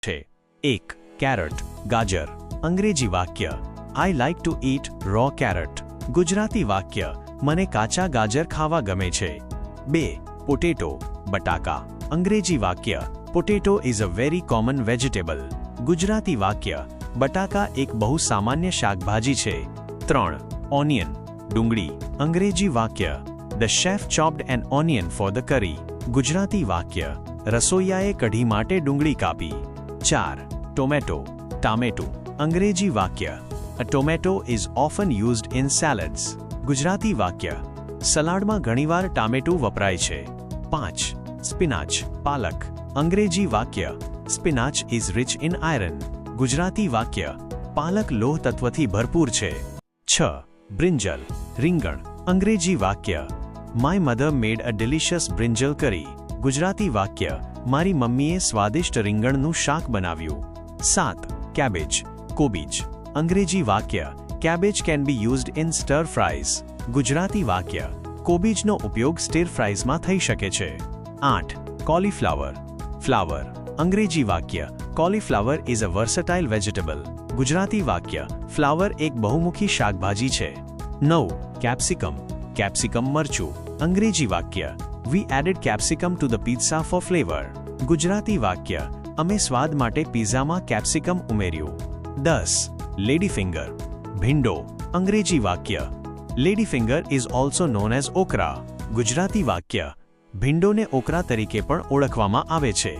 છે. 1. કેરટ ગાજર. અંગ્રેજી વાક્ય I like to eat raw carrot. ગુજરાતી વાક્ય મને કાચા ગાજર ખાવા ગમે છે. 2. પોટેટો બટાકા. અંગ્રેજી વાક્ય potato is a very common vegetable. Gujarati વાક્ય બટાકા એક બહુ સામાન્ય શાકભાજી છે. 3. ઓનિયન ડુંગળી. અંગ્રેજી વાક્ય the chef chopped an onion for the curry. ગુજરાતી વાક્ય રસોઈયાએ કઢી માટે ડુંગળી કાપી. 4. ટોમેટો ટામેટું. અંગ્રેજી વાક્ય a tomato is often used in salads. ગુજરાતી વાક્ય સલાડમાં ઘણીવાર ટામેટું વપરાય છે. 5. સ્પિનાચ પાલક. અંગ્રેજી વાક્ય spinach is rich in iron. ગુજરાતી વાક્ય પાલક લોહ તત્વથી ભરપૂર છે. 6. બ્રિંજલ રીંગણ. અંગ્રેજી વાક્ય my mother made a delicious brinjal કરી. ગુજરાતી વાક્ય મારી મમ્મીએ સ્વાદિષ્ટ રીંગણનું શાક બનાવ્યું. 7. કેબેજ કોબીજ. અંગ્રેજી વાક્ય cabbage can be used in સ્ટર fries. Gujarati વાક્ય કોબીજનો ઉપયોગ સ્ટીર ફ્રાઈઝમાં થઈ શકે છે. 8. Cauliflower flower. અંગ્રેજી વાક્ય cauliflower is a versatile vegetable. Gujarati વાક્ય ફ્લાવર એક બહુમુખી શાકભાજી છે. 9. કેપ્સિકમ કેપ્સિકમ મરચું. અંગ્રેજી વાક્ય we added capsicum to the pizza for flavour. ગુજરાતી વાક્ય અમે સ્વાદ માટે પિઝામાં કેપ્સિકમ ઉમેર્યું. 10. લેડીફિંગર ભીંડો. અંગ્રેજી વાક્ય ladyfinger is also known as okra. ગુજરાતી વાક્ય ભીંડોને ઓકરા તરીકે પણ ઓળખવામાં આવે છે.